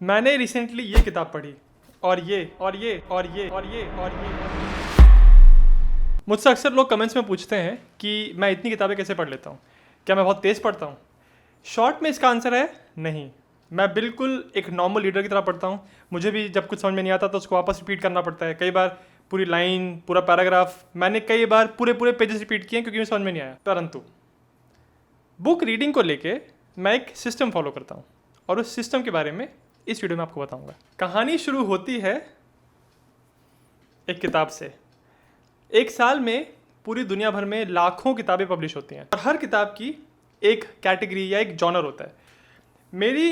मैंने रिसेंटली ये किताब पढ़ी और ये। मुझसे अक्सर लोग कमेंट्स में पूछते हैं कि मैं इतनी किताबें कैसे पढ़ लेता हूँ, क्या मैं बहुत तेज़ पढ़ता हूँ। शॉर्ट में इसका आंसर है नहीं। मैं बिल्कुल एक नॉर्मल लीडर की तरह पढ़ता हूँ। मुझे भी जब कुछ समझ में नहीं आता तो उसको वापस रिपीट करना पड़ता है। कई बार पूरी लाइन, पूरा पैराग्राफ मैंने कई बार पूरे पेजेस रिपीट किए क्योंकि मुझे समझ में नहीं आया। परंतु बुक रीडिंग को लेके मैं एक सिस्टम फॉलो करता हूँ और उस सिस्टम के बारे में इस वीडियो में आपको बताऊंगा। कहानी शुरू होती है एक किताब से। एक साल में पूरी दुनिया भर में लाखों किताबें पब्लिश होती हैं और हर किताब की एक कैटेगरी या एक जॉनर होता है। मेरी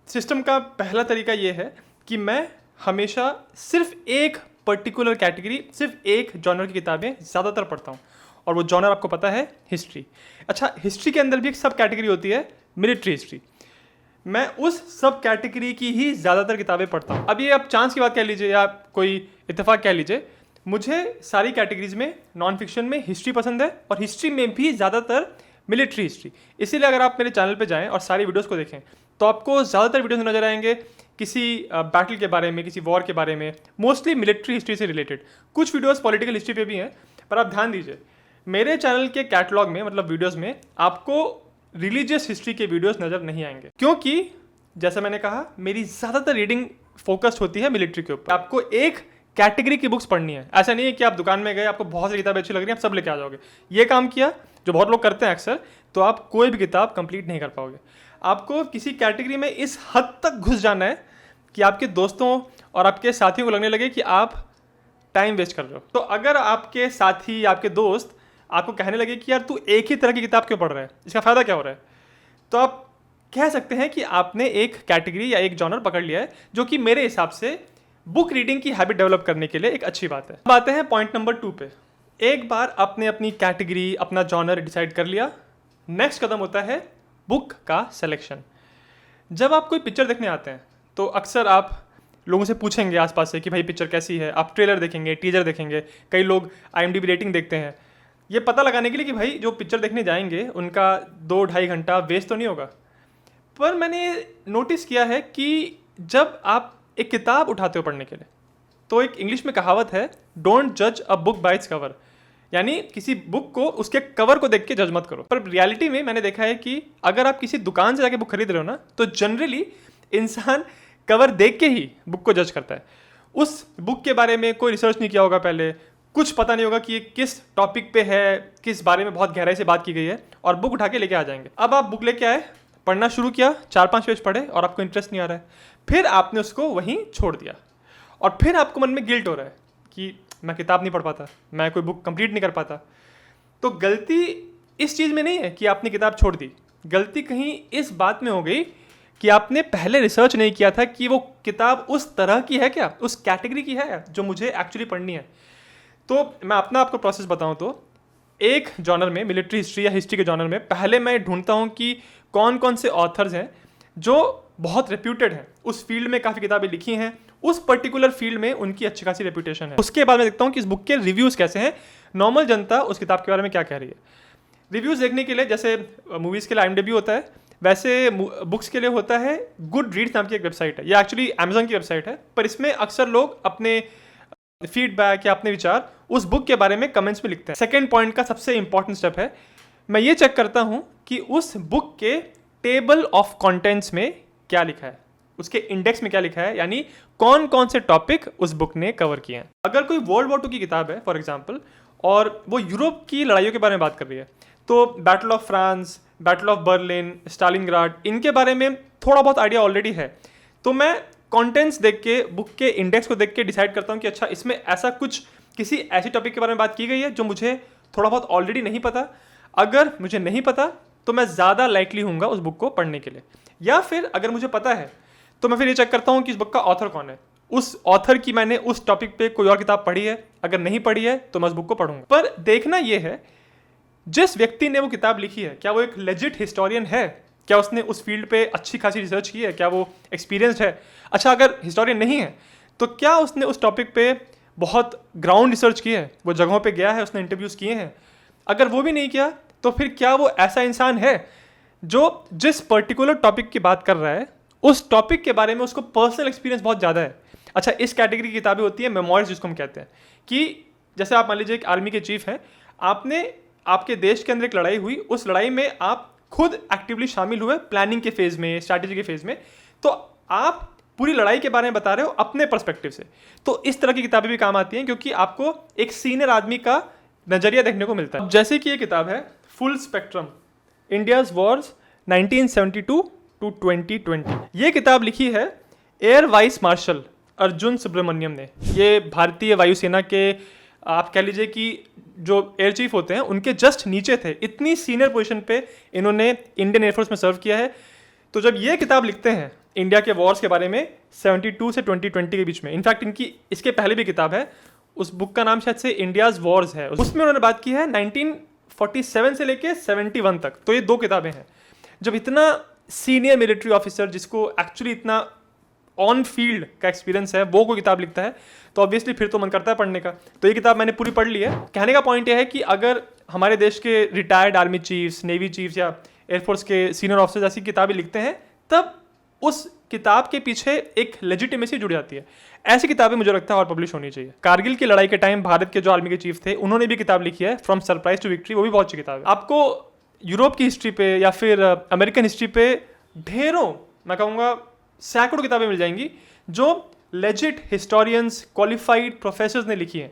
सिस्टम का पहला तरीका ये है कि मैं हमेशा सिर्फ एक पर्टिकुलर कैटेगरी, सिर्फ एक जॉनर की किताबें ज़्यादातर पढ़ता हूँ और वो जॉनर आपको पता है, हिस्ट्री। अच्छा, हिस्ट्री के अंदर भी एक सब कैटेगरी होती है, मिलिट्री हिस्ट्री। मैं उस सब कैटेगरी की ही ज़्यादातर किताबें पढ़ता हूँ। अब ये आप चांस की बात कह लीजिए या कोई इत्तेफाक कह लीजिए, मुझे सारी कैटेगरीज में नॉन फिक्शन में हिस्ट्री पसंद है और हिस्ट्री में भी ज़्यादातर मिलिट्री हिस्ट्री। इसीलिए अगर आप मेरे चैनल पे जाएं और सारी वीडियोस को देखें तो आपको ज़्यादातर वीडियोस नजर आएंगे किसी बैटल के बारे में, किसी वॉर के बारे में, मोस्टली मिलिट्री हिस्ट्री से रिलेटेड। कुछ वीडियोस पॉलिटिकल हिस्ट्री पे भी हैं, पर आप ध्यान दीजिए मेरे चैनल के कैटलॉग में, मतलब वीडियोस में, आपको रिलीजियस हिस्ट्री के वीडियोस नज़र नहीं आएंगे क्योंकि जैसा मैंने कहा मेरी ज़्यादातर रीडिंग फोकस्ड होती है मिलिट्री के ऊपर। आपको एक कैटेगरी की बुक्स पढ़नी है। ऐसा नहीं है कि आप दुकान में गए, आपको बहुत सारी किताबें अच्छी लग रही हैं, आप सब लेके आ जाओगे। ये काम किया जो बहुत लोग करते हैं अक्सर, तो आप कोई भी किताब कंप्लीट नहीं कर पाओगे। आपको किसी कैटेगरी में इस हद तक घुस जाना है कि आपके दोस्तों और आपके साथियों को लगने लगे कि आप टाइम वेस्ट कर रहे हो। तो अगर आपके साथी, आपके दोस्त आपको कहने लगे कि यार तू एक ही तरह की किताब क्यों पढ़ रहा है, इसका फ़ायदा क्या हो रहा है, तो आप कह सकते हैं कि आपने एक कैटेगरी या एक जॉनर पकड़ लिया है, जो कि मेरे हिसाब से बुक रीडिंग की हैबिट डेवलप करने के लिए एक अच्छी बात है। अब आते हैं पॉइंट नंबर 2 पे। एक बार आपने अपनी कैटेगरी, अपना जॉनर डिसाइड कर लिया, नेक्स्ट कदम होता है बुक का सिलेक्शन। जब आप कोई पिक्चर देखने आते हैं तो अक्सर आप लोगों से पूछेंगे आसपास से कि भाई पिक्चर कैसी है। आप ट्रेलर देखेंगे, टीजर देखेंगे, कई लोग IMDb रेटिंग देखते हैं, ये पता लगाने के लिए कि भाई जो पिक्चर देखने जाएंगे उनका 2-2.5 घंटा वेस्ट तो नहीं होगा। पर मैंने नोटिस किया है कि जब आप एक किताब उठाते हो पढ़ने के लिए, तो एक इंग्लिश में कहावत है, डोंट जज a book by its cover, यानी किसी बुक को उसके कवर को देख के जज मत करो। पर रियलिटी में मैंने देखा है कि अगर आप किसी दुकान से जाके बुक खरीद रहे हो ना, तो जनरली इंसान कवर देख के ही बुक को जज करता है। उस बुक के बारे में कोई रिसर्च नहीं किया होगा, पहले कुछ पता नहीं होगा कि ये किस टॉपिक पे है, किस बारे में बहुत गहराई से बात की गई है, और बुक उठा के लेके आ जाएंगे। अब आप बुक लेके आए, पढ़ना शुरू किया, 4-5 पेज पढ़े और आपको इंटरेस्ट नहीं आ रहा है, फिर आपने उसको वहीं छोड़ दिया और फिर आपको मन में गिल्ट हो रहा है कि मैं किताब नहीं पढ़ पाता, मैं कोई बुक कंप्लीट नहीं कर पाता। तो गलती इस चीज़ में नहीं है कि आपने किताब छोड़ दी, गलती कहीं इस बात में हो गई कि आपने पहले रिसर्च नहीं किया था कि वो किताब उस तरह की है क्या, उस कैटेगरी की है जो मुझे एक्चुअली पढ़नी है। तो मैं अपना आपको प्रोसेस बताऊं तो एक जॉनर में, मिलिट्री हिस्ट्री या हिस्ट्री के जॉनर में, पहले मैं ढूंढता हूं कि कौन कौन से ऑथर्स हैं जो बहुत रेप्यूटेड हैं, उस फील्ड में काफ़ी किताबें लिखी हैं, उस पर्टिकुलर फील्ड में उनकी अच्छी खासी रेप्यूटेशन है। उसके बाद मैं देखता हूँ कि इस बुक के रिव्यूज़ कैसे हैं, नॉर्मल जनता उस किताब के बारे में क्या कह रही है। रिव्यूज़ देखने के लिए जैसे मूवीज़ के लिए IMDb होता है, वैसे बुक्स के लिए होता है गुड रीड्स नाम की एक वेबसाइट है। ये एक्चुअली अमेजोन की वेबसाइट है, पर इसमें अक्सर लोग अपने फीडबैक या अपने विचार उस बुक के बारे में कमेंट्स में लिखते हैं। सेकेंड पॉइंट का सबसे इंपॉर्टेंट स्टेप है, मैं ये चेक करता हूँ कि उस बुक के टेबल ऑफ कंटेंट्स में क्या लिखा है, उसके इंडेक्स में क्या लिखा है, यानी कौन कौन से टॉपिक उस बुक ने कवर किए हैं। अगर कोई वर्ल्ड वॉर 2 की किताब है फॉर एग्जांपल, और वो यूरोप की लड़ाइयों के बारे में बात कर रही है, तो battle of France, battle of Berlin, Stalingrad, इनके बारे में थोड़ा बहुत आइडिया ऑलरेडी है, तो मैं कंटेंट्स देख के, बुक के इंडेक्स को देख के डिसाइड करता हूँ कि अच्छा इसमें ऐसा कुछ, किसी ऐसी टॉपिक के बारे में बात की गई है जो मुझे थोड़ा बहुत ऑलरेडी नहीं पता। अगर मुझे नहीं पता तो मैं ज़्यादा लाइकली हूँगा उस बुक को पढ़ने के लिए, या फिर अगर मुझे पता है तो मैं फिर ये चेक करता हूँ कि इस बुक का ऑथर कौन है, उस ऑथर की मैंने उस टॉपिक पे कोई और किताब पढ़ी है, अगर नहीं पढ़ी है तो मैं उस बुक को पढ़ूंगा। पर देखना ये है जिस व्यक्ति ने वो किताब लिखी है, क्या वो एक लेजिट हिस्टोरियन है, क्या उसने उस फील्ड पे अच्छी खासी रिसर्च की है, क्या वो एक्सपीरियंस्ड है। अच्छा, अगर हिस्टोरियन नहीं है तो क्या उसने उस टॉपिक पे बहुत ग्राउंड रिसर्च की है, वो जगहों पे गया है, उसने इंटरव्यूज़ किए हैं। अगर वो भी नहीं किया तो फिर क्या वो ऐसा इंसान है जो जिस पर्टिकुलर टॉपिक की बात कर रहा है उस टॉपिक के बारे में उसको पर्सनल एक्सपीरियंस बहुत ज़्यादा है। अच्छा, इस कैटेगरी की किताबें होती है मेमोइर्स, जिसको हम कहते हैं कि जैसे आप मान लीजिए एक आर्मी के चीफ हैं, आपने आपके देश के अंदर एक लड़ाई हुई, उस लड़ाई में आप खुद एक्टिवली शामिल हुए प्लानिंग के फेज़ में, स्ट्रैटेजी के फेज़ में, तो आप पूरी लड़ाई के बारे में बता रहे हो अपने पर्सपेक्टिव से। तो इस तरह की किताबें भी काम आती हैं क्योंकि आपको एक सीनियर आदमी का नज़रिया देखने को मिलता है। जैसे कि ये किताब है full spectrum, India's wars 1972 to 2020। ये किताब लिखी है air vice marshal Arjun Subramaniam ने। ये भारतीय वायुसेना के आप कह लीजिए कि जो एयर चीफ होते हैं उनके जस्ट नीचे थे। इतनी सीनियर पोजीशन पे इन्होंने इंडियन एयरफोर्स में सर्व किया है। तो जब ये किताब लिखते हैं इंडिया के वॉर्स के बारे में 72 से 2020 के बीच में, इनफैक्ट इनकी इसके पहले भी किताब है, उस बुक का नाम शायद से इंडियाज़ वॉर्स है, उसमें उन्होंने बात की है 1947 से लेके 71 तक। तो ये 2 किताबें हैं। जब इतना सीनियर मिलिट्री ऑफिसर जिसको एक्चुअली इतना ऑन फील्ड का एक्सपीरियंस है वो कोई किताब लिखता है तो ऑब्वियसली फिर तो मन करता है पढ़ने का। तो ये किताब मैंने पूरी पढ़ ली है। कहने का पॉइंट ये है कि अगर हमारे देश के retired army chiefs, navy chiefs या एयरफोर्स के सीनियर ऑफिसर्स ऐसी किताबें लिखते हैं तब उस किताब के पीछे एक लेजिटिमेसी जुड़ जाती है। ऐसी किताबें मुझे लगता है और पब्लिश होनी चाहिए। कारगिल की लड़ाई के टाइम भारत के जो आर्मी के चीफ थे उन्होंने भी किताब लिखी है फ्रॉम सरप्राइज टू विक्ट्री, वो भी बहुत अच्छी किताब है। आपको यूरोप की हिस्ट्री पे या फिर अमेरिकन हिस्ट्री पे ढेरों, मैं कहूँगा सैकड़ों किताबें मिल जाएंगी जो लेजिट हिस्टोरियंस, क्वालिफाइड प्रोफेसर्स ने लिखी हैं।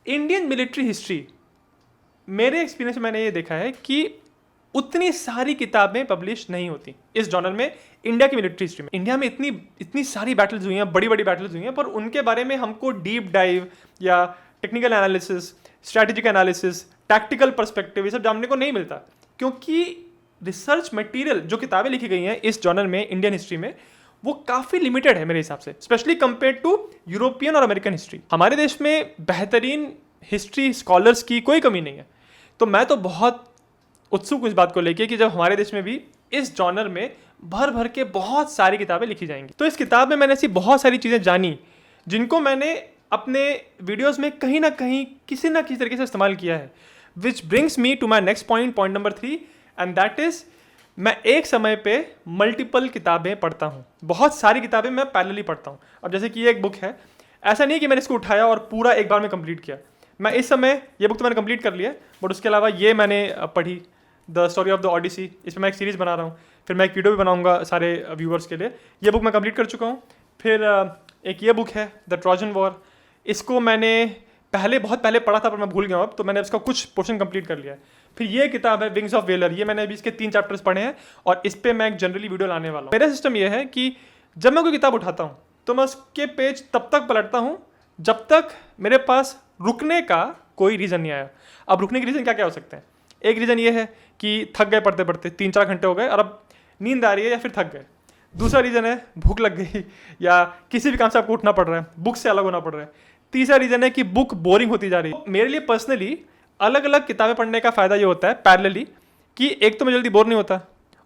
इंडियन मिलिट्री हिस्ट्री, मेरे एक्सपीरियंस में मैंने ये देखा है कि उतनी सारी किताबें पब्लिश नहीं होती इस जॉनर में। इंडिया की मिलिट्री हिस्ट्री में, इंडिया में इतनी सारी बैटल्स हुई हैं, बड़ी बड़ी बैटल्स हुई हैं, पर उनके बारे में हमको डीप डाइव या technical analysis, strategic analysis, tactical perspective ये सब जानने को नहीं मिलता क्योंकि रिसर्च मटेरियल जो किताबें लिखी गई हैं इस जॉनर में इंडियन हिस्ट्री में वो काफ़ी लिमिटेड है मेरे हिसाब से, स्पेशली कंपेयर टू यूरोपियन और अमेरिकन हिस्ट्री। हमारे देश में बेहतरीन हिस्ट्री स्कॉलर्स की कोई कमी नहीं है। तो मैं तो बहुत उत्सुक इस बात को लेके कि जब हमारे देश में भी इस जॉनर में भर भर के बहुत सारी किताबें लिखी जाएंगी। तो इस किताब में मैंने ऐसी बहुत सारी चीज़ें जानी जिनको मैंने अपने वीडियोस में कहीं ना कहीं किसी ना किसी तरीके से इस्तेमाल किया है। Which brings me to my next point number 3, and that is मैं एक समय पे मल्टीपल किताबें पढ़ता हूँ। बहुत सारी किताबें मैं पैरेलली पढ़ता हूँ। अब जैसे कि ये एक बुक है, ऐसा नहीं है कि मैंने इसको उठाया और पूरा एक बार में कंप्लीट किया। मैं इस समय ये बुक तो मैंने कंप्लीट कर लिया, बट उसके अलावा ये मैंने पढ़ी, the story of the Odyssey. इस पर मैं एक सीरीज़ बना रहा हूँ, फिर मैं एक वीडियो भी बनाऊँगा सारे व्यूअर्स के लिए। ये बुक मैं कंप्लीट कर चुका हूँ। फिर एक ये बुक है द ट्रोजन वॉर, इसको मैंने बहुत पहले पढ़ा था पर मैं भूल गया हूँ अब, तो मैंने इसका कुछ पोर्शन कंप्लीट कर लिया है। फिर ये किताब है विंग्स ऑफ वेलर, ये मैंने अभी इसके 3 चैप्टर्स पढ़े हैं और इस पर मैं एक जनरली वीडियो लाने वाला हूँ। मेरा सिस्टम ये है कि जब मैं कोई किताब उठाता हूँ तो मैं उसके पेज तब तक पलटता हूँ जब तक मेरे पास रुकने का कोई रीज़न नहीं आया। अब रुकने के रीज़न क्या क्या हो सकते हैं? एक रीज़न ये है कि थक गए पढ़ते पढ़ते, 3-4 घंटे हो गए और अब नींद आ रही है या फिर थक गए। दूसरा रीज़न है भूख लग गई या किसी भी काम से आपको उठना पड़ रहा है, बुक से अलग होना पड़ रहा है। तीसरा रीज़न है कि बुक बोरिंग होती जा रही है। मेरे लिए पर्सनली अलग अलग किताबें पढ़ने का फ़ायदा ये होता है पैरेलली कि एक तो मैं जल्दी बोर नहीं होता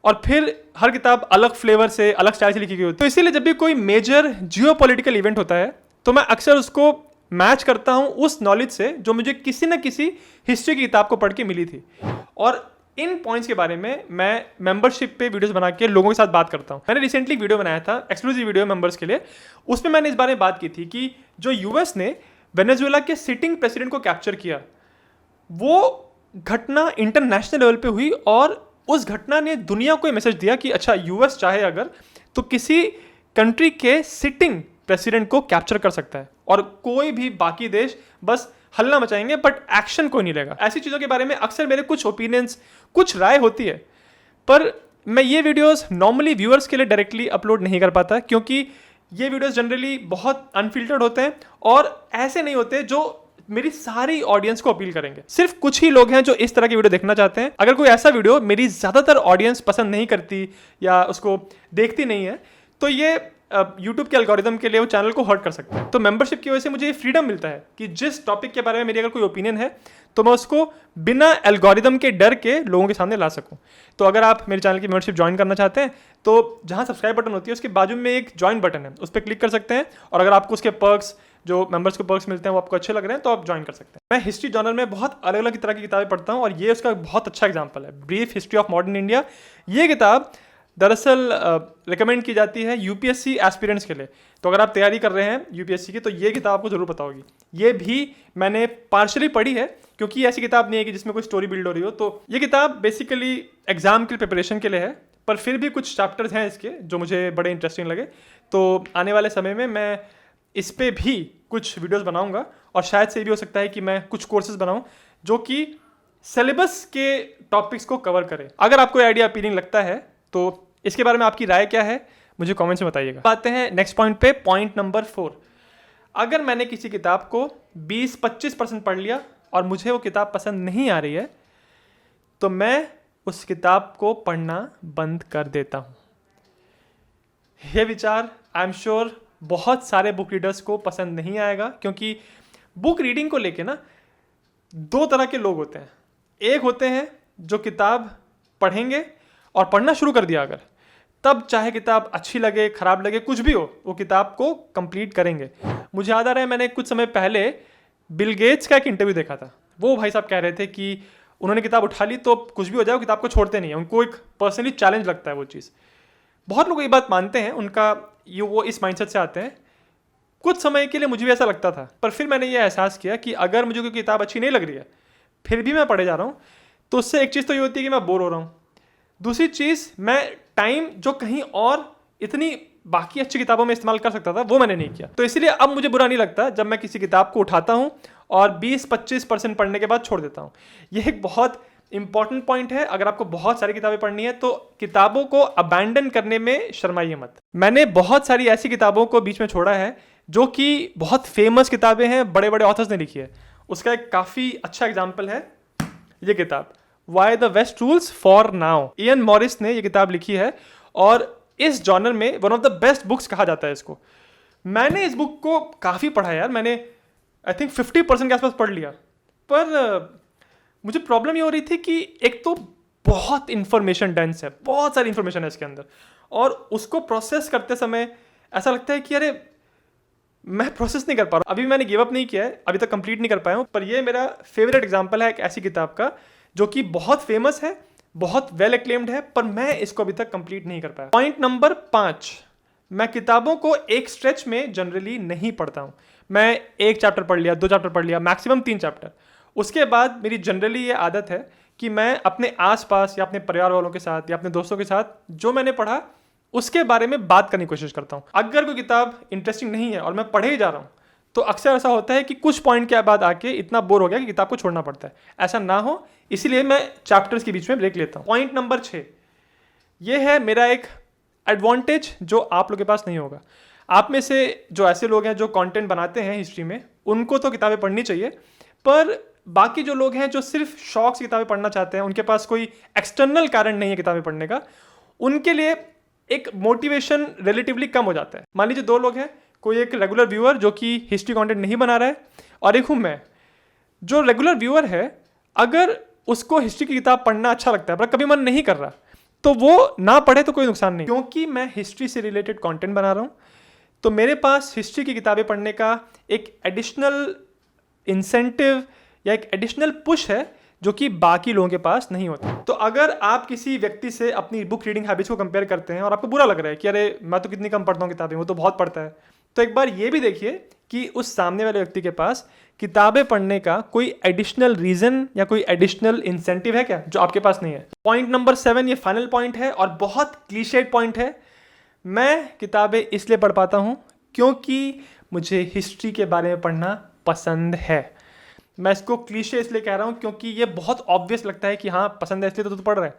और फिर हर किताब अलग फ्लेवर से, अलग स्टाइल से लिखी गई होती है। तो इसीलिए जब भी कोई मेजर जियोपॉलिटिकल इवेंट होता है तो मैं अक्सर उसको मैच करता हूँ उस नॉलेज से जो मुझे किसी न किसी हिस्ट्री की किताब को पढ़ के मिली थी। और इन पॉइंट्स के बारे में मैं मेंबरशिप पे वीडियोस बना के लोगों के साथ बात करता हूँ। मैंने रिसेंटली वीडियो बनाया था, एक्सक्लूसिव वीडियो मेंबर्स के लिए, उसमें मैंने इस बारे में बात की थी कि जो यूएस ने वेनेजुएला के सिटिंग प्रेसिडेंट को कैप्चर किया, वो घटना इंटरनेशनल लेवल पे हुई और उस घटना ने दुनिया को ये मैसेज दिया कि अच्छा यूएस चाहे अगर तो किसी कंट्री के सिटिंग प्रेसिडेंट को कैप्चर कर सकता है और कोई भी बाकी देश बस हल्ला मचाएंगे बट एक्शन कोई नहीं लेगा। ऐसी चीज़ों के बारे में अक्सर मेरे कुछ ओपिनियंस, कुछ राय होती है, पर मैं ये वीडियोस नॉर्मली व्यूअर्स के लिए डायरेक्टली अपलोड नहीं कर पाता क्योंकि ये वीडियोस जनरली बहुत अनफिल्टर्ड होते हैं और ऐसे नहीं होते जो मेरी सारी ऑडियंस को अपील करेंगे। सिर्फ कुछ ही लोग हैं जो इस तरह की वीडियो देखना चाहते हैं। अगर कोई ऐसा वीडियो मेरी ज़्यादातर ऑडियंस पसंद नहीं करती या उसको देखती नहीं है तो ये यूट्यूब के एल्गोरिदम के लिए वो चैनल को हर्ट कर सकता है। तो मेंबरशिप की वजह से मुझे ये फ्रीडम मिलता है कि जिस टॉपिक के बारे में मेरी अगर कोई ओपिनियन है तो मैं उसको बिना एल्गोरिदम के डर के लोगों के सामने ला सकूं। तो अगर आप मेरे चैनल की मेंबरशिप ज्वाइन करना चाहते हैं तो जहां सब्सक्राइब बटन होती है उसके बाजू में एक ज्वाइन बटन है, उस पर क्लिक कर सकते हैं और अगर आपको उसके पर्क्स, जो मेंबर्स को पर्क्स मिलते हैं वो आपको अच्छे लग रहे हैं तो आप ज्वाइन कर सकते हैं। मैं हिस्ट्री जर्नल में बहुत अलग अलग तरह की किताबें पढ़ता हूँ और ये उसका बहुत अच्छा एग्जाम्पल है। Brief history of modern India, ये किताब दरअसल रिकमेंड की जाती है यूपीएससी एस्पिरेंट्स के लिए। तो अगर आप तैयारी कर रहे हैं यूपीएससी की तो ये किताब आपको ज़रूर पता होगी। ये भी मैंने पार्शली पढ़ी है, क्योंकि ये ऐसी किताब नहीं है कि जिसमें कोई स्टोरी बिल्ड हो रही हो। तो ये किताब बेसिकली एग्जाम के प्रिपरेशन के लिए है, पर फिर भी कुछ चैप्टर्स हैं इसके जो मुझे बड़े इंटरेस्टिंग लगे। तो आने वाले समय में मैं इस पे भी कुछ वीडियोस बनाऊंगा, और शायद से ये भी हो सकता है कि मैं कुछ कोर्सेज बनाऊं जो कि सिलेबस के टॉपिक्स को कवर करें। अगर आपको ये आइडिया अपीलिंग लगता है तो इसके बारे में आपकी राय क्या है मुझे कमेंट्स में बताइएगा। आते हैं नेक्स्ट पॉइंट पे, पॉइंट नंबर 4। अगर मैंने किसी किताब को 20-25% पढ़ लिया और मुझे वो किताब पसंद नहीं आ रही है तो मैं उस किताब को पढ़ना बंद कर देता हूँ। ये विचार आई एम श्योर बहुत सारे बुक रीडर्स को पसंद नहीं आएगा, क्योंकि बुक रीडिंग को लेके ना दो तरह के लोग होते हैं। एक होते हैं जो किताब पढ़ेंगे और पढ़ना शुरू कर दिया अगर, तब चाहे किताब अच्छी लगे खराब लगे कुछ भी हो, वो किताब को कंप्लीट करेंगे। मुझे याद आ रहा है मैंने कुछ समय पहले बिल गेट्स का एक इंटरव्यू देखा था। वो भाई साहब कह रहे थे कि उन्होंने किताब उठा ली तो कुछ भी हो जाए वो किताब को छोड़ते नहीं है, उनको एक पर्सनली चैलेंज लगता है वो चीज़। बहुत लोग ये बात मानते हैं, उनका वो इस माइंडसेट से आते हैं। कुछ समय के लिए मुझे भी ऐसा लगता था, पर फिर मैंने ये एहसास किया कि अगर मुझे कोई किताब अच्छी नहीं लग रही है फिर भी मैं पढ़े जा रहा हूँ, तो उससे एक चीज़ तो ये होती है कि मैं बोर हो रहा हूँ। दूसरी चीज़, मैं टाइम जो कहीं और इतनी बाकी अच्छी किताबों में इस्तेमाल कर सकता था वो मैंने नहीं किया। तो इसीलिए अब मुझे बुरा नहीं लगता जब मैं किसी किताब को उठाता हूँ और 20-25% पढ़ने के बाद छोड़ देता हूँ। ये एक बहुत इंपॉर्टेंट पॉइंट है। अगर आपको बहुत सारी किताबें पढ़नी है तो किताबों को अबैंडन करने में शर्माइए मत। मैंने बहुत सारी ऐसी किताबों को बीच में छोड़ा है जो कि बहुत फेमस किताबें हैं, बड़े बड़े ऑथर्स ने लिखी है। उसका एक काफ़ी अच्छा एग्जाम्पल है ये किताब, why the west rules for now. Ian Morris ने ये किताब लिखी है और इस जॉनर में one of the best books कहा जाता है इसको। मैंने इस बुक को काफ़ी पढ़ा यार, मैंने आई थिंक 50% के आसपास पढ़ लिया। पर मुझे प्रॉब्लम ये हो रही थी कि एक तो बहुत इंफॉर्मेशन डेंस है, बहुत सारी इंफॉर्मेशन है इसके अंदर, और उसको प्रोसेस करते समय ऐसा लगता है कि अरे मैं प्रोसेस नहीं कर पा रहा हूँ। अभी मैंने गिव अप नहीं किया है, अभी तक कंप्लीट नहीं कर पाया हूँ, पर ये मेरा फेवरेट एग्जांपल है एक ऐसी किताब का जो कि बहुत फेमस है, बहुत वेल एक्लेम्ड है, पर मैं इसको अभी तक कंप्लीट नहीं कर पाया। पॉइंट नंबर 5, मैं किताबों को एक स्ट्रेच में जनरली नहीं पढ़ता हूँ। मैं एक चैप्टर पढ़ लिया, 2 चैप्टर पढ़ लिया, मैक्सिमम 3 चैप्टर। उसके बाद मेरी जनरली ये आदत है कि मैं अपने आसपास या अपने परिवार वालों के साथ या अपने दोस्तों के साथ जो मैंने पढ़ा उसके बारे में बात करने की कोशिश करता हूँ। अगर कोई किताब इंटरेस्टिंग नहीं है और मैं पढ़े ही जा रहा हूँ तो अक्सर ऐसा होता है कि कुछ पॉइंट के बाद आके इतना बोर हो गया कि किताब को छोड़ना पड़ता है। ऐसा ना हो इसीलिए मैं चैप्टर्स के बीच में ब्रेक लेता हूँ। पॉइंट नंबर 6, ये है मेरा एक एडवांटेज जो आप लोगों के पास नहीं होगा। आप में से जो ऐसे लोग हैं जो कंटेंट बनाते हैं हिस्ट्री में, उनको तो किताबें पढ़नी चाहिए, पर बाकी जो लोग हैं जो सिर्फ शौक से किताबें पढ़ना चाहते हैं, उनके पास कोई एक्सटर्नल कारण नहीं है किताबें पढ़ने का, उनके लिए एक मोटिवेशन रिलेटिवली कम हो जाता है। मान लीजिए 2 लोग हैं, कोई एक रेगुलर व्यूअर जो कि हिस्ट्री कंटेंट नहीं बना रहा है और एक हूँ मैं। जो रेगुलर व्यूअर है अगर उसको हिस्ट्री की किताब पढ़ना अच्छा लगता है पर कभी मन नहीं कर रहा तो वो ना पढ़े तो कोई नुकसान नहीं, क्योंकि मैं हिस्ट्री से रिलेटेड कंटेंट बना रहा हूँ तो मेरे पास हिस्ट्री की किताबें पढ़ने का एक एडिशनल इंसेंटिव या एक एडिशनल पुश है जो कि बाकी लोगों के पास नहीं होता। तो अगर आप किसी व्यक्ति से अपनी बुक रीडिंग हैबिट्स को कंपेयर करते हैं और आपको बुरा लग रहा है कि अरे मैं तो कितनी कम पढ़ता हूँ किताबें, वो तो बहुत पढ़ता है, तो एक बार ये भी देखिए कि उस सामने वाले व्यक्ति के पास किताबें पढ़ने का कोई एडिशनल रीजन या कोई एडिशनल इंसेंटिव है क्या जो आपके पास नहीं है। पॉइंट नंबर 7, ये फाइनल पॉइंट है और बहुत क्लीशेड पॉइंट है। मैं किताबें इसलिए पढ़ पाता हूँ क्योंकि मुझे हिस्ट्री के बारे में पढ़ना पसंद है। मैं इसको क्लीशे इसलिए कह रहा हूँ क्योंकि ये बहुत ऑब्वियस लगता है कि हाँ पसंद है इसलिए तो तू पढ़ रहा है,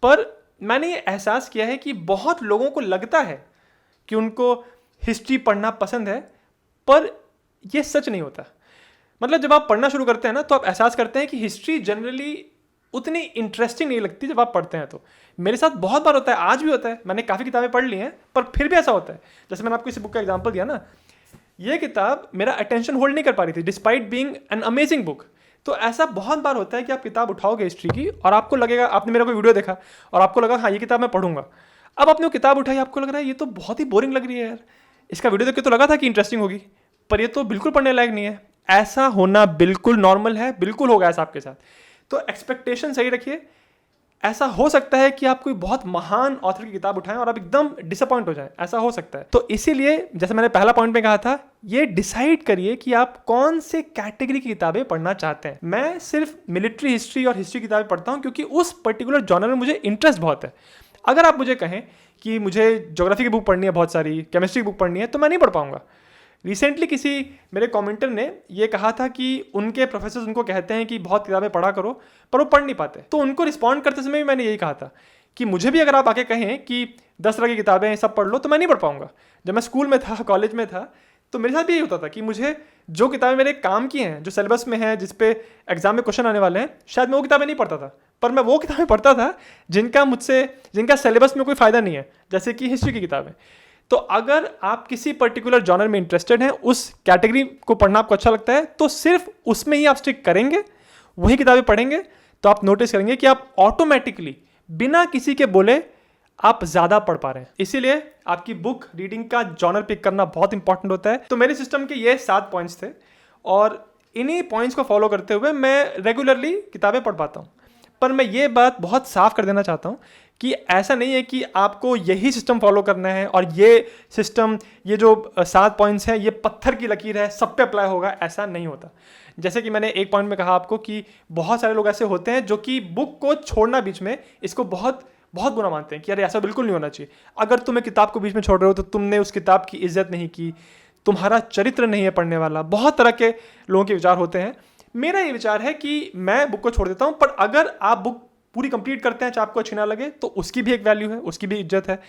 पर मैंने ये एहसास किया है कि बहुत लोगों को लगता है कि उनको हिस्ट्री पढ़ना पसंद है, पर ये सच नहीं होता। मतलब जब आप पढ़ना शुरू करते हैं ना तो आप एहसास करते हैं कि हिस्ट्री जनरली उतनी इंटरेस्टिंग नहीं लगती जब आप पढ़ते हैं। तो मेरे साथ बहुत बार होता है, आज भी होता है, मैंने काफ़ी किताबें पढ़ ली हैं पर फिर भी ऐसा होता है। जैसे मैंने आपको इस बुक का एग्जांपल दिया ना, ये किताब मेरा अटेंशन होल्ड नहीं कर पा रही थी despite being an amazing book. तो ऐसा बहुत बार होता है कि आप किताब उठाओगे हिस्ट्री की और आपको लगेगा, आपने मेरा कोई वीडियो देखा और आपको लगा हाँ ये किताब मैं पढ़ूंगा। अब आपने वो किताब उठाई, आपको लग रहा है ये तो बहुत ही बोरिंग लग रही है यार, इसका वीडियो देख के तो लगा था कि इंटरेस्टिंग होगी पर ये तो बिल्कुल पढ़ने लायक नहीं है। ऐसा होना बिल्कुल नॉर्मल है, बिल्कुल होगा ऐसा आपके साथ। तो एक्सपेक्टेशन सही रखिए ऐसा हो सकता है कि आप कोई बहुत महान ऑथर की किताब उठाएं और आप एकदम डिसअपॉइंट हो जाएं, ऐसा हो सकता है। तो इसीलिए जैसे मैंने पहला पॉइंट में कहा था, ये डिसाइड करिए कि आप कौन से कैटेगरी की किताबें पढ़ना चाहते हैं। मैं सिर्फ मिलिट्री हिस्ट्री और हिस्ट्री किताबें पढ़ता हूँ क्योंकि उस पर्टिकुलर जॉनर में मुझे इंटरेस्ट बहुत है। अगर आप मुझे कहें कि मुझे ज्योग्राफी की बुक पढ़नी है, बहुत सारी केमिस्ट्री की बुक पढ़नी है, तो मैं नहीं पढ़ पाऊंगा। रिसेंटली किसी मेरे कमेंटर ने ये कहा था कि उनके प्रोफेसर उनको कहते हैं कि बहुत किताबें पढ़ा करो, पर वो पढ़ नहीं पाते। तो उनको रिस्पॉन्ड करते समय भी मैंने यही कहा था कि मुझे भी अगर आप आके कहें कि 10 तरह की किताबें सब पढ़ लो, तो मैं नहीं पढ़ पाऊंगा। जब मैं स्कूल में था, कॉलेज में था, तो मेरे साथ भी यही होता था कि मुझे जो किताबें मेरे काम की हैं, जो सिलेबस में हैं, जिस पे एग्जाम में क्वेश्चन आने वाले हैं, शायद मैं वो किताबें नहीं पढ़ता था, पर मैं वो किताबें पढ़ता था जिनका सिलेबस में कोई फ़ायदा नहीं है, जैसे कि हिस्ट्री की किताबें। तो अगर आप किसी पर्टिकुलर जॉनर में इंटरेस्टेड हैं, उस कैटेगरी को पढ़ना आपको अच्छा लगता है, तो सिर्फ उसमें ही आप स्टिक करेंगे, वही किताबें पढ़ेंगे, तो आप नोटिस करेंगे कि आप ऑटोमेटिकली बिना किसी के बोले आप ज़्यादा पढ़ पा रहे हैं। इसीलिए आपकी बुक रीडिंग का जॉनर पिक करना बहुत इंपॉर्टेंट होता है। तो मेरे सिस्टम के ये 7 पॉइंट्स थे और इन्हीं पॉइंट्स को फॉलो करते हुए मैं रेगुलरली किताबें पढ़ पाता हूँ। पर मैं ये बात बहुत साफ कर देना चाहता हूँ कि ऐसा नहीं है कि आपको यही सिस्टम फॉलो करना है और ये सिस्टम, ये जो 7 पॉइंट्स हैं, ये पत्थर की लकीर है, सब पे अप्लाई होगा, ऐसा नहीं होता। जैसे कि मैंने एक पॉइंट में कहा आपको कि बहुत सारे लोग ऐसे होते हैं जो कि बुक को छोड़ना बीच में इसको बहुत बहुत बुरा मानते हैं कि अरे ऐसा बिल्कुल नहीं होना चाहिए। अगर तुम्हें किताब को बीच में छोड़ रहे हो तो तुमने उस किताब की इज्जत नहीं की, तुम्हारा चरित्र नहीं है पढ़ने वाला। बहुत तरह के लोगों के विचार होते हैं। मेरा ये विचार है कि मैं बुक को छोड़ देता हूँ, पर अगर आप बुक पूरी कंप्लीट करते हैं, चाहे आपको अच्छी ना लगे, तो उसकी भी एक वैल्यू है, उसकी भी इज्जत है।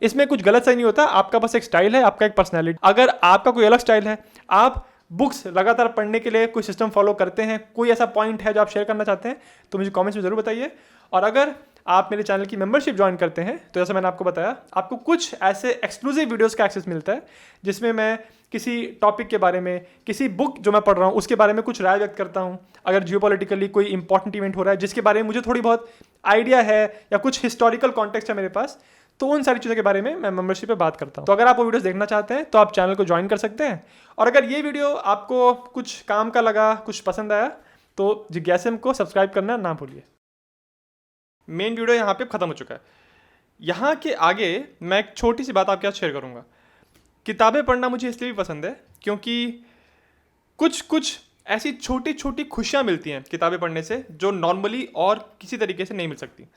इसमें कुछ गलत सही नहीं होता। आपका बस एक स्टाइल है, आपका एक पर्सनैलिटी। अगर आपका कोई अलग स्टाइल है, आप बुक्स लगातार पढ़ने के लिए कोई सिस्टम फॉलो करते हैं, कोई ऐसा पॉइंट है जो आप शेयर करना चाहते हैं, तो मुझे कमेंट्स में ज़रूर बताइए। और अगर आप मेरे चैनल की मेंबरशिप ज्वाइन करते हैं, तो जैसा मैंने आपको बताया, आपको कुछ ऐसे एक्सक्लूसिव वीडियोस का एक्सेस मिलता है जिसमें मैं किसी टॉपिक के बारे में, किसी बुक जो मैं पढ़ रहा हूँ उसके बारे में कुछ राय व्यक्त करता हूँ। अगर जियोपॉलिटिकली कोई इंपॉर्टेंट इवेंट हो रहा है जिसके बारे में मुझे थोड़ी बहुत आइडिया है या कुछ हिस्टोरिकल कॉन्टेक्स्ट है मेरे पास, तो उन सारी चीज़ों के बारे में मैं मेंबरशिप पे बात करता हूँ। तो अगर आप वो वीडियोस देखना चाहते हैं तो आप चैनल को ज्वाइन कर सकते हैं। और अगर ये वीडियो आपको कुछ काम का लगा, कुछ पसंद आया, तो जिज्ञासम को सब्सक्राइब करना ना भूलिए। मेन वीडियो यहाँ पे ख़त्म हो चुका है। यहाँ के आगे मैं एक छोटी सी बात आपके साथ शेयर करूँगा। किताबें पढ़ना मुझे इसलिए भी पसंद है क्योंकि कुछ ऐसी छोटी छोटी खुशियाँ मिलती हैं किताबें पढ़ने से, जो नॉर्मली और किसी तरीके से नहीं मिल सकती।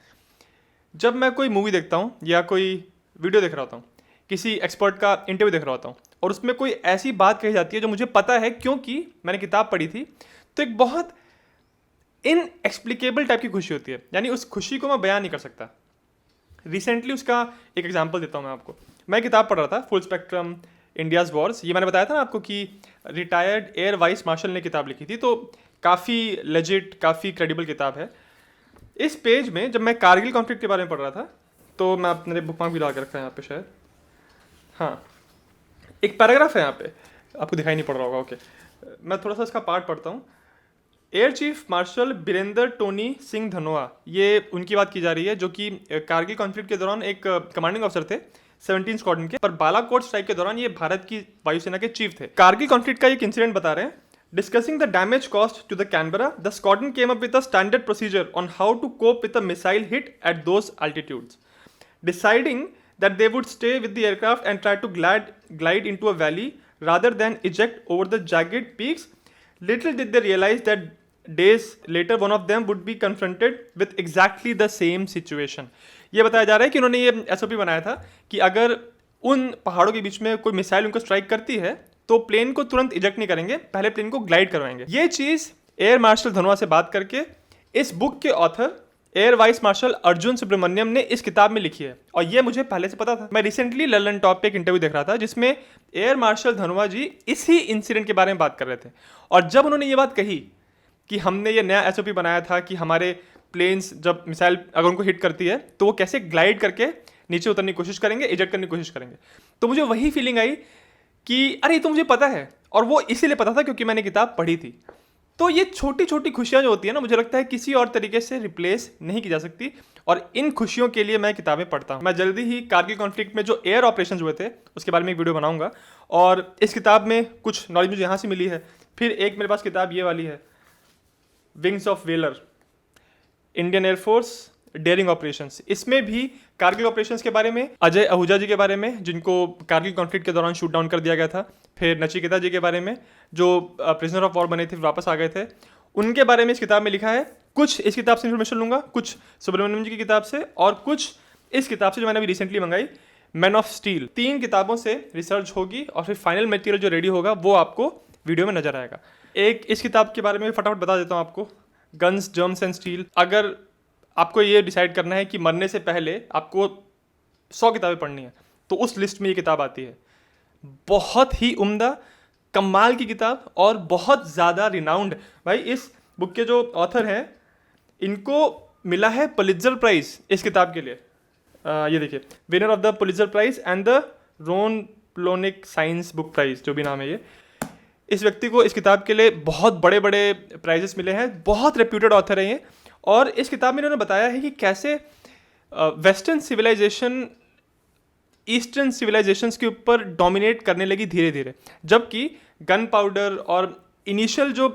जब मैं कोई मूवी देखता हूँ या कोई वीडियो देख रहा होता हूँ, किसी एक्सपर्ट का इंटरव्यू देख रहा होता हूँ, और उसमें कोई ऐसी बात कही जाती है जो मुझे पता है क्योंकि मैंने किताब पढ़ी थी, तो एक बहुत इनएक्सप्लिकेबल टाइप की खुशी होती है। यानी उस खुशी को मैं बयान नहीं कर सकता। रिसेंटली उसका एक एग्जांपल देता हूँ मैं आपको। मैं किताब पढ़ रहा था, फुल स्पेक्ट्रम इंडियाज़ वॉर्स। ये मैंने बताया था ना आपको कि रिटायर्ड एयर वाइस मार्शल ने किताब लिखी थी, तो काफ़ी लेजिट, काफ़ी क्रेडिबल किताब है। इस पेज में जब मैं कारगिल कॉन्फ्लिक्ट के बारे में पढ़ रहा था, तो मैं अपने बुक मार्क भी ला के रखा है यहाँ पे शायद, हाँ, एक पैराग्राफ है यहाँ पे, आपको दिखाई नहीं पड़ रहा होगा, ओके, मैं थोड़ा सा इसका पार्ट पढ़ता हूँ। Air chief marshal Birender Tony Singh Dhanoa, ये उनकी बात की जा रही है, जो कि कारगिल कॉन्फ्लिक्ट के दौरान एक कमांडिंग अफसर थे 17 स्क्वाड्रन के, पर बालाकोट स्ट्राइक के दौरान ये भारत की वायुसेना के चीफ थे। कारगिल कॉन्फ्लिक्ट का एक इंसिडेंट बता रहे हैं। Discussing the damage caused to the Canberra, the squadron came up with a standard procedure on how to cope with a missile hit at those altitudes, deciding that they would stay with the aircraft and try to glide into a valley rather than eject over the jagged peaks. Little did they realize that days later one of them would be confronted with exactly the same situation. ये बताया जा रहा है कि उन्होंने ये SOP बनाया था कि अगर उन पहाड़ों के बीच में कोई मिसाइल उनको स्ट्राइक करती है तो प्लेन को तुरंत इजेक्ट नहीं करेंगे, पहले प्लेन को ग्लाइड करवाएंगे। ये चीज़ एयर मार्शल धनोआ से बात करके इस बुक के author air vice marshal Arjun Subramaniam ने इस किताब में लिखी है, और ये मुझे पहले से पता था। मैं रिसेंटली ललन टॉप पे एक इंटरव्यू देख रहा था जिसमें एयर मार्शल धनोआ जी इसी इंसिडेंट के बारे में बात कर रहे थे। और जब उन्होंने ये बात कही कि हमने ये नया SOP बनाया था कि हमारे प्लेन्स जब मिसाइल अगर उनको हिट करती है तो वो कैसे ग्लाइड करके नीचे उतरने की कोशिश करेंगे, इजेक्ट करने की कोशिश करेंगे, तो मुझे वही फीलिंग आई कि अरे तो मुझे पता है, और वो इसीलिए पता था क्योंकि मैंने किताब पढ़ी थी। तो ये छोटी छोटी खुशियाँ जो होती है ना, मुझे लगता है किसी और तरीके से रिप्लेस नहीं की जा सकती, और इन खुशियों के लिए मैं किताबें पढ़ता हूँ। मैं जल्दी ही कारगिल कॉन्फ्लिक्ट में जो एयर ऑपरेशन हुए थे उसके बारे में एक वीडियो बनाऊंगा, और इस किताब में कुछ नॉलेज मुझे यहाँ से मिली है। फिर एक मेरे पास किताब ये वाली है, wings of valour, Indian air force daring operations, इसमें भी कारगिल ऑपरेशंस के बारे में, अजय आहूजा जी के बारे में जिनको कारगिल कॉन्फ्लिक्ट के दौरान शूट डाउन कर दिया गया था, फिर नचिकेता जी के बारे में जो प्रिजनर ऑफ वॉर बने थे वापस आ गए थे, उनके बारे में इस किताब में लिखा है। कुछ इस किताब से इन्फॉर्मेशन लूँगा, कुछ सुब्रमण्यम जी की किताब से, और कुछ इस किताब से जो मैंने अभी रिसेंटली मंगाई, मैन ऑफ स्टील। 3 किताबों से रिसर्च होगी और फिर फाइनल मटेरियल जो रेडी होगा वो आपको वीडियो में नजर आएगा। एक इस किताब के बारे में फटाफट बता देता हूँ आपको, गन्स जर्म्स एंड स्टील। अगर आपको ये डिसाइड करना है कि मरने से पहले आपको 100 किताबें पढ़नी है तो उस लिस्ट में ये किताब आती है। बहुत ही उम्दा, कमाल की किताब और बहुत ज़्यादा रिनाउंड। भाई इस बुक के जो ऑथर हैं इनको मिला है पुलित्जर प्राइज़ इस किताब के लिए। ये देखिए, winner of the Pulitzer prize and the Rhone Poulenc science book prize, जो भी नाम है ये। इस व्यक्ति को इस किताब के लिए बहुत बड़े बड़े प्राइजेस मिले हैं, बहुत रेप्यूटेड ऑथर है ये। और इस किताब में इन्होंने बताया है कि कैसे वेस्टर्न सिविलाइजेशन ईस्टर्न सिविलाइजेशंस के ऊपर डोमिनेट करने लगी धीरे धीरे, जबकि गन पाउडर और इनिशियल जो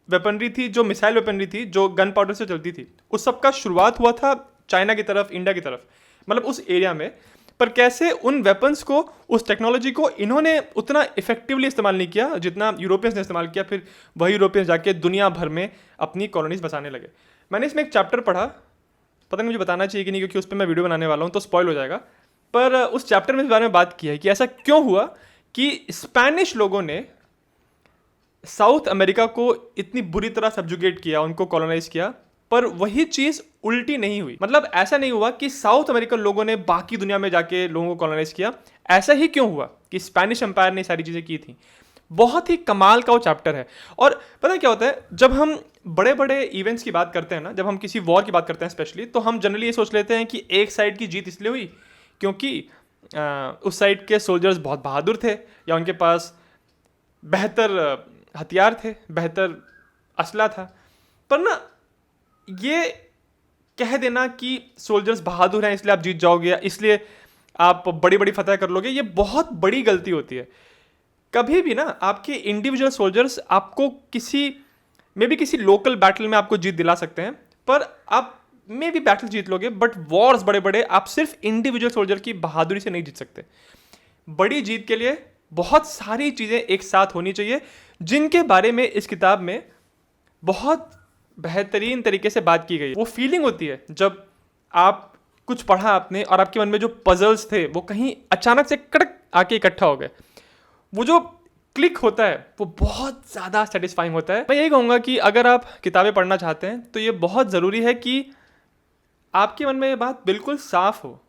वेपनरी थी, जो मिसाइल वेपनरी थी जो गन पाउडर से चलती थी, उस सब का शुरुआत हुआ था चाइना की तरफ, इंडिया की तरफ, मतलब उस एरिया में। पर कैसे उन वेपन्स को, उस टेक्नोलॉजी को इन्होंने उतना इफेक्टिवली इस्तेमाल नहीं किया जितना यूरोपियंस ने इस्तेमाल किया। फिर वही यूरोपियंस जाके दुनिया भर में अपनी कॉलोनीज बसाने लगे। मैंने इसमें एक चैप्टर पढ़ा, पता नहीं मुझे बताना चाहिए कि नहीं, क्योंकि उस पर मैं वीडियो बनाने वाला हूँ तो स्पॉइल हो जाएगा। पर उस चैप्टर में इस बारे में बात की है कि ऐसा क्यों हुआ कि स्पेनिश लोगों ने साउथ अमेरिका को इतनी बुरी तरह सब्जुगेट किया, उनको कॉलोनाइज किया, पर वही चीज़ उल्टी नहीं हुई। मतलब ऐसा नहीं हुआ कि साउथ अमेरिकन लोगों ने बाकी दुनिया में जाके लोगों को कॉलोनाइज किया। ऐसा ही क्यों हुआ कि स्पेनिश एम्पायर ने सारी चीज़ें की थी। बहुत ही कमाल का वो चैप्टर है। और पता है क्या होता है, जब हम बड़े बड़े इवेंट्स की बात करते हैं ना, जब हम किसी वॉर की बात करते हैं स्पेशली, तो हम जनरली ये सोच लेते हैं कि एक साइड की जीत इसलिए हुई क्योंकि उस साइड के सोल्जर्स बहुत बहादुर थे या उनके पास बेहतर हथियार थे, बेहतर असला था। पर ना ये कह देना कि सोल्जर्स बहादुर हैं इसलिए आप जीत जाओगे या इसलिए आप बड़ी बड़ी फतह कर लोगे, ये बहुत बड़ी गलती होती है। कभी भी ना आपके इंडिविजुअल सोल्जर्स आपको किसी लोकल बैटल में आपको जीत दिला सकते हैं, पर आप मे भी बैटल जीत लोगे, बट वॉर्स बड़े बड़े आप सिर्फ इंडिविजुअल सोल्जर की बहादुरी से नहीं जीत सकते। बड़ी जीत के लिए बहुत सारी चीज़ें एक साथ होनी चाहिए, जिनके बारे में इस किताब में बहुत बेहतरीन तरीके से बात की गई। वो फीलिंग होती है जब आप कुछ पढ़ा आपने और आपके मन में जो पजल्स थे वो कहीं अचानक से कड़क आके इकट्ठा हो गए, वो जो क्लिक होता है वो बहुत ज़्यादा सेटिस्फाइंग होता है। मैं यही कहूँगा कि अगर आप किताबें पढ़ना चाहते हैं तो ये बहुत ज़रूरी है कि आपके मन में ये बात बिल्कुल साफ हो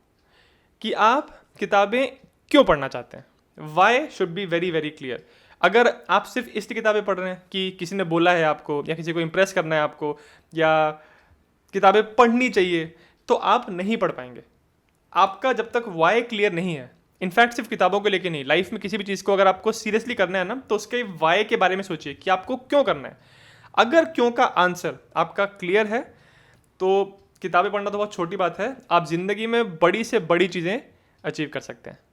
कि आप किताबें क्यों पढ़ना चाहते हैं। Why should be very very clear. अगर आप सिर्फ इसलिए किताबें पढ़ रहे हैं कि किसी ने बोला है आपको या किसी को इम्प्रेस करना है आपको या किताबें पढ़नी चाहिए, तो आप नहीं पढ़ पाएंगे। आपका जब तक वाई क्लियर नहीं है, इनफैक्ट सिर्फ किताबों को लेके नहीं, लाइफ में किसी भी चीज़ को अगर आपको सीरियसली करना है ना, तो उसके वाई के बारे में सोचिए कि आपको क्यों करना है। अगर क्यों का आंसर आपका क्लियर है तो किताबें पढ़ना तो बहुत छोटी बात है, आप ज़िंदगी में बड़ी से बड़ी चीज़ें अचीव कर सकते हैं।